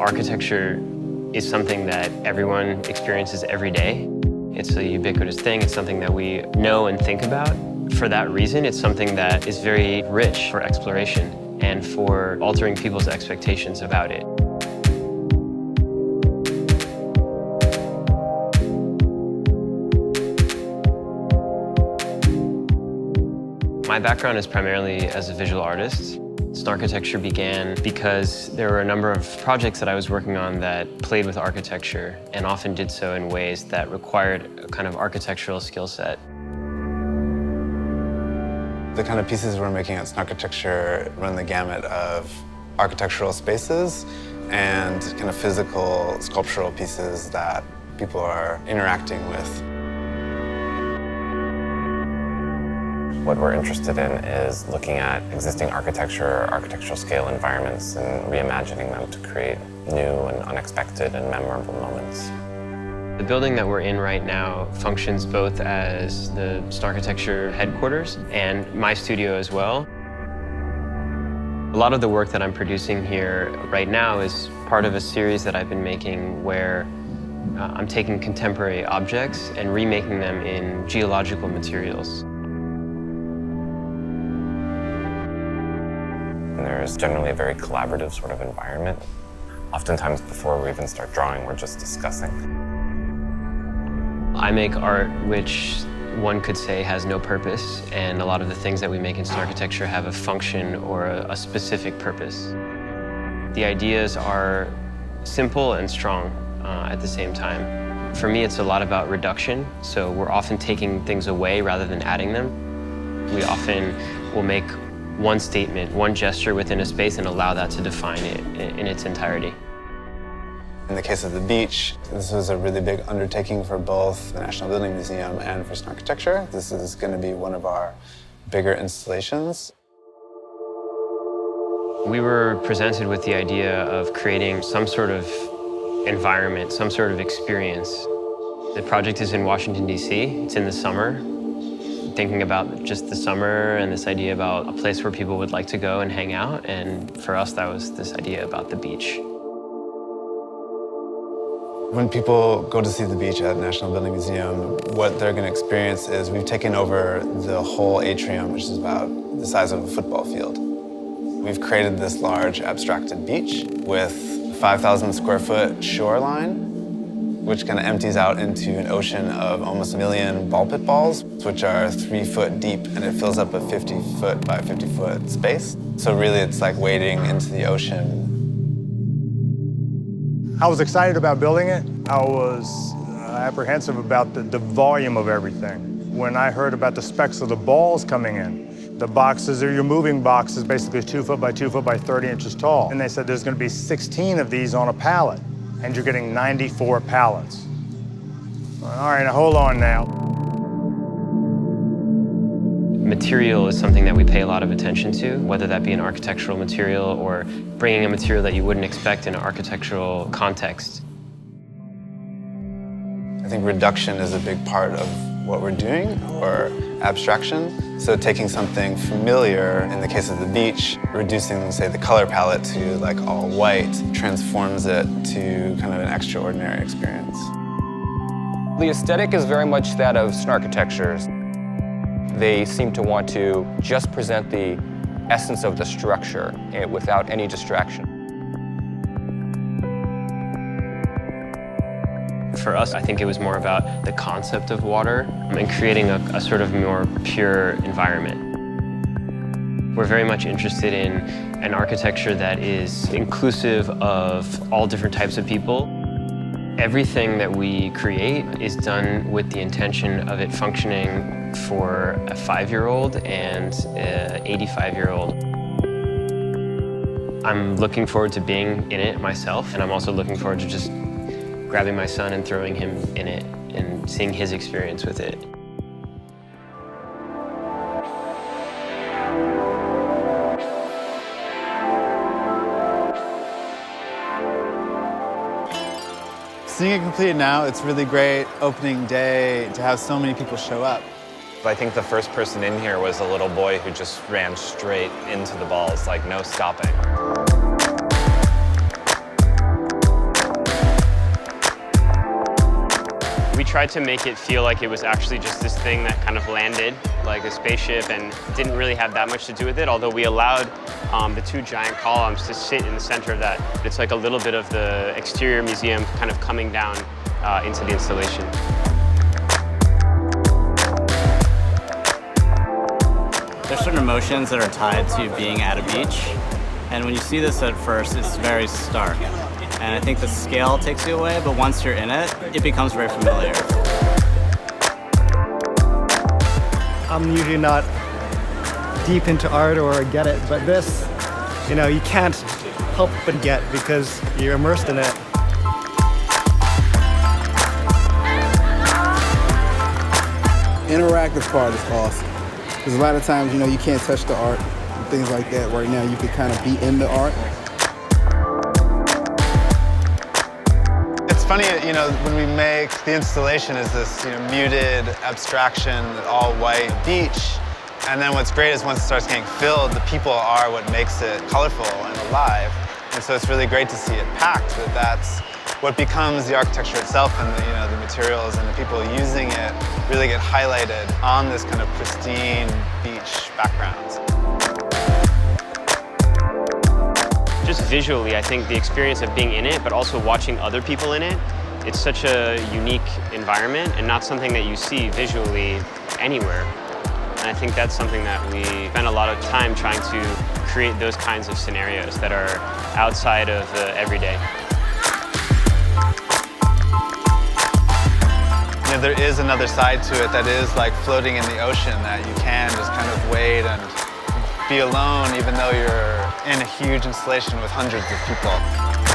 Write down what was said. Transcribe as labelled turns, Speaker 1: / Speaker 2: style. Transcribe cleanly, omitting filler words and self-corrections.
Speaker 1: architecture is something that everyone experiences every day. It's a ubiquitous thing. It's something that we know and think about. For that reason, it's something that is very rich for exploration and for altering people's expectations about it. My background is primarily as a visual artist. Snarkitecture began because there were a number of projects that I was working on that played with architecture and often did so in ways that required a kind of architectural skill set.
Speaker 2: The kind of pieces we're making at Snarkitecture run the gamut of architectural spaces and kind of physical sculptural pieces that people are interacting with.
Speaker 3: What we're interested in is looking at existing architecture, architectural scale environments, and reimagining them to create new and unexpected and memorable moments.
Speaker 1: The building that we're in right now functions both as the Snarkitecture headquarters and my studio as well. A lot of the work that I'm producing here right now is part of a series that I've been making where I'm taking contemporary objects and remaking them in geological materials.
Speaker 3: And there's generally a very collaborative sort of environment. Oftentimes before we even start drawing, we're just discussing.
Speaker 1: I make art which one could say has no purpose, and a lot of the things that we make in Snarkitecture have a function or a specific purpose. The ideas are simple and strong at the same time. For me, it's a lot about reduction, so we're often taking things away rather than adding them. We often will make one statement, one gesture within a space and allow that to define it in its entirety.
Speaker 2: In the case of the beach, this was a really big undertaking for both the National Building Museum and for Snarkitecture. This is going to be one of our bigger installations.
Speaker 1: We were presented with the idea of creating some sort of environment, some sort of experience. The project is in Washington, DC. It's in the summer. Thinking about just the summer and this idea about a place where people would like to go and hang out. And for us, that was this idea about the beach.
Speaker 2: When people go to see the beach at National Building Museum, what they're going to experience is we've taken over the whole atrium, which is about the size of a football field. We've created this large abstracted beach with 5,000 square foot shoreline, which kind of empties out into an ocean of almost 1 million ball pit balls, which are 3 foot deep, and it fills up a 50 foot by 50 foot space. So really it's like wading into the ocean.
Speaker 4: I was excited about building it. I was apprehensive about the volume of everything. When I heard about the specs of the balls coming in, the boxes are your moving boxes, basically 2 foot by 2 foot by 30 inches tall. And they said there's going to be 16 of these on a pallet, and you're getting 94 pallets. All right, now hold on now.
Speaker 1: Material is something that we pay a lot of attention to, whether that be an architectural material or bringing a material that you wouldn't expect in an architectural context.
Speaker 2: I think reduction is a big part of what we're doing, or abstraction. So taking something familiar, in the case of the beach, reducing, say, the color palette to like all white, transforms it to kind of an extraordinary experience.
Speaker 5: The aesthetic is very much that of Snarkitecture's. They seem to want to just present the essence of the structure without any distraction.
Speaker 1: For us, I think it was more about the concept of water and creating a sort of more pure environment. We're very much interested in an architecture that is inclusive of all different types of people. Everything that we create is done with the intention of it functioning for a 5-year-old and an 85-year-old. I'm looking forward to being in it myself, and I'm also looking forward to just grabbing my son and throwing him in it and seeing his experience with it.
Speaker 2: Seeing it completed now, it's really great opening day to have so many people show up.
Speaker 6: I think the first person in here was a little boy who just ran straight into the balls, like no stopping.
Speaker 1: tried to make it feel like it was actually just this thing that kind of landed like a spaceship and didn't really have that much to do with it, although we allowed the two giant columns to sit in the center of that. It's like a little bit of the exterior museum kind of coming down into the installation.
Speaker 7: There's certain emotions that are tied to being at a beach, and when you see this at first, it's very stark. And I think the scale takes you away, but once you're in it, it becomes very familiar.
Speaker 8: I'm usually not deep into art or get it, but this, you know, you can't help but get because you're immersed in it.
Speaker 9: Interactive part is awesome. Because a lot of times, you know, you can't touch the art and things like that. Right now, you can kind of be in the art.
Speaker 2: It's funny, you know, when we make the installation is this, you know, muted abstraction, all white beach. And then what's great is once it starts getting filled, the people are what makes it colorful and alive. And so it's really great to see it packed, that's what becomes the architecture itself, and the, you know, the materials and the people using it really get highlighted on this kind of pristine beach background.
Speaker 1: Just visually, I think the experience of being in it, but also watching other people in it, it's such a unique environment and not something that you see visually anywhere. And I think that's something that we spend a lot of time trying to create those kinds of scenarios that are outside of the everyday.
Speaker 2: You know, there is another side to it that is like floating in the ocean, that you can just kind of wait and be alone even though you're in a huge installation with hundreds of people.